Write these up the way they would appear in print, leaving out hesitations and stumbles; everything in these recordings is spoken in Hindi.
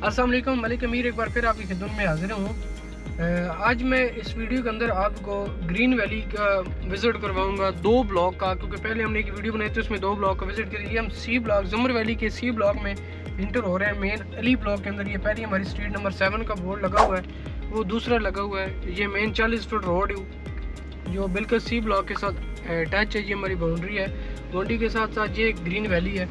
अस्सलाम वालेकुम, मलिक अमीर एक बार फिर आपकी खिदमत में हाजिर हूँ। आज मैं इस वीडियो के अंदर आपको ग्रीन वैली का विज़िट करवाऊंगा, 2 ब्लॉक का, क्योंकि पहले हमने एक वीडियो बनाई थी उसमें 2 ब्लॉक का विज़िट करिए। हम सी ब्लॉक जमर वैली के सी ब्लॉक में इंटर हो रहे हैं, मेन अली ब्लॉक के अंदर। ये पहले हमारी स्ट्रीट नंबर 7 का बोर्ड लगा हुआ है, वो दूसरा लगा हुआ है। ये मेन 40 फुट रोड जो बिल्कुल सी ब्लॉक के साथ अटैच है। ये हमारी बाउंड्री है, बाउंड्री के साथ साथ ये ग्रीन वैली है।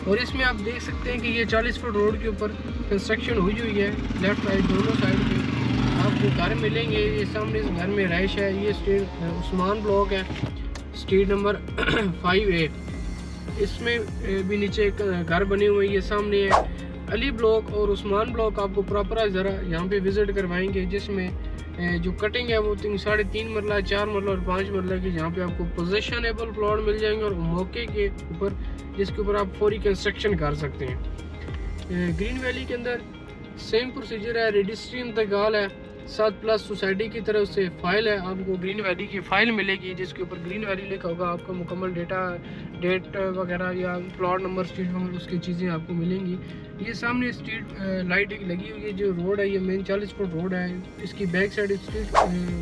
और इसमें आप देख सकते हैं कि ये 40 फुट रोड के ऊपर कंस्ट्रक्शन हुई हुई है। लेफ्ट राइट दोनों साइड पे आपको घर मिलेंगे। ये सामने इस घर में रहाइश है। ये स्ट्रीट उस्मान ब्लॉक है, स्ट्रीट नंबर 5A। इसमें भी नीचे एक घर बने हुए हैं। ये सामने है अली ब्लॉक और उस्मान ब्लॉक। आपको प्रॉपर ज़रा यहाँ पे विज़िट करवाएंगे, जिसमें जो कटिंग है वो 3.5 मरला, 4 मरला और 5 मरला की यहाँ पे आपको पोजेशनेबल प्लॉट मिल जाएंगे। और मौके के ऊपर जिसके ऊपर आप फौरी कंस्ट्रक्शन कर सकते हैं। ग्रीन वैली के अंदर सेम प्रोसीजर है, रजिस्ट्री इंतकाल है, 7+ सोसाइटी की तरफ से फ़ाइल है। आपको ग्रीन वैली की फ़ाइल मिलेगी जिसके ऊपर ग्रीन वैली लिखा होगा। आपका मुकम्मल डेट वगैरह या प्लॉट नंबर, स्ट्रीट नंबर, उसकी चीज़ें आपको मिलेंगी। ये सामने स्ट्रीट लाइट लगी हुई है। जो रोड है ये मेन 40 फुट रोड है। इसकी बैक साइड, स्ट्रीट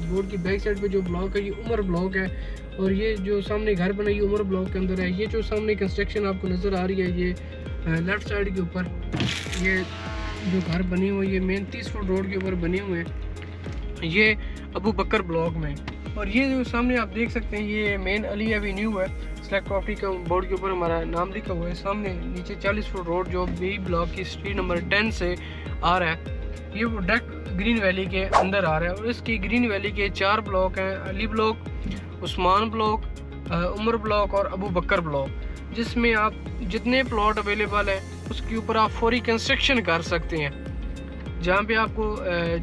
बोर्ड की बैक साइड पे जो ब्लॉक है ये उमर ब्लॉक है। और ये जो सामने घर बना ये उमर ब्लॉक के अंदर है। ये जो सामने कंस्ट्रक्शन आपको नज़र आ रही है ये लेफ़्ट साइड के ऊपर ये जो घर बने हुए ये मेन 30 फुट रोड के ऊपर बने हुए हैं। ये अबू बकर ब्लॉक में। और ये जो सामने आप देख सकते हैं ये मेन अली एवेन्यू है। सेलेक्ट प्रॉपर्टी का बोर्ड के ऊपर हमारा नाम लिखा हुआ है। सामने नीचे 40 फुट रोड जो बी ब्लॉक की स्ट्रीट नंबर 10 से आ रहा है, ये वो डायरेक्ट ग्रीन वैली के अंदर आ रहा है। और इसकी ग्रीन वैली के 4 ब्लॉक हैं, Ali block, Usman block, Umar block और अबू बकर ब्लॉक, जिसमें आप जितने प्लॉट अवेलेबल है उसके ऊपर आप फौरी कंस्ट्रक्शन कर सकते हैं। जहाँ पे आपको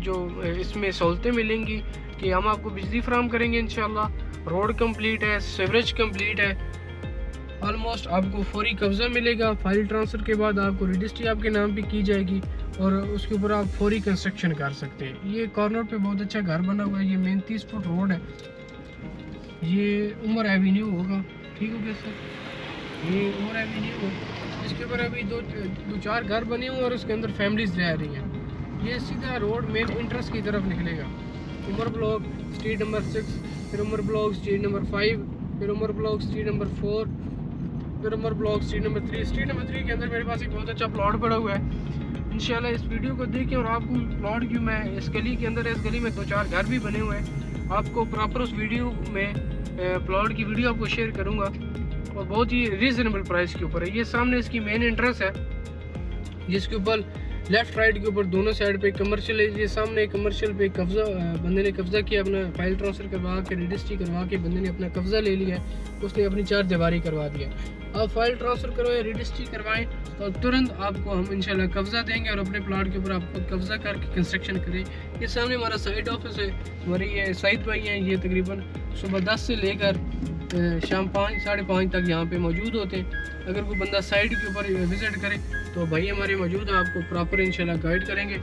जो इसमें सहूलतें मिलेंगी कि हम आपको बिजली फराहम करेंगे इंशाल्लाह, रोड कंप्लीट है, सीवरेज कंप्लीट है, ऑलमोस्ट आपको फौरी कब्ज़ा मिलेगा। फाइल ट्रांसफ़र के बाद आपको रजिस्ट्री आपके नाम पे की जाएगी और उसके ऊपर आप फौरी कंस्ट्रक्शन कर सकते हैं। ये कॉर्नर पे बहुत अच्छा घर बना हुआ है। ये मेन 30 फुट रोड है। ये उमर एवेन्यू होगा, ठीक हो गया सर? ये उमर एवेन्यू है। इसके ऊपर अभी दो चार घर बने हुए और उसके अंदर फैमिलीज रह रही हैं। ये सीधा रोड मेन इंट्रेंस की तरफ निकलेगा। उमर ब्लॉक स्ट्रीट नंबर 6, फिर उमर ब्लॉक स्ट्रीट नंबर 5, फिर उमर ब्लॉक स्ट्रीट नंबर 4, फिर Umar block street number 3। Street number 3 के अंदर मेरे पास एक बहुत अच्छा प्लॉट पड़ा हुआ है। इंशाल्लाह इस वीडियो को देखें और आपको प्लॉट की, मैं इस गली के अंदर, इस गली में 2-4 घर भी बने हुए हैं। आपको प्रॉपर उस वीडियो में प्लॉट की वीडियो आपको शेयर करूंगा और बहुत ही रीज़नेबल प्राइस के ऊपर है। ये सामने इसकी मेन एंट्रेंस है जिसके ऊपर लेफ़्ट राइट के ऊपर दोनों साइड पे कमर्शियल है। ये सामने कमर्शियल पे कब्ज़ा बंदे ने कब्ज़ा किया, अपना फाइल ट्रांसफ़र करवा के, रजिस्ट्री करवा के बंदे ने अपना कब्ज़ा ले लिया है। उसने अपनी 4 दीवारी करवा दिया। आप फाइल ट्रांसफ़र करवाएं, रजिस्ट्री करवाएं तो तुरंत आपको हम इंशाल्लाह कब्ज़ा देंगे और अपने प्लाट के ऊपर आपको कब्ज़ा करके कंस्ट्रक्शन करें। ये सामने हमारा साइट ऑफिस है। हमारे ये साइद भाई हैं, ये तकरीबन सुबह 10 से लेकर शाम 5, 5:30 तक यहाँ पे मौजूद होते हैं। अगर कोई बंदा साइट के ऊपर विज़िट करे तो भाई हमारे मौजूद हैं, आपको प्रॉपर इंशाल्लाह गाइड करेंगे।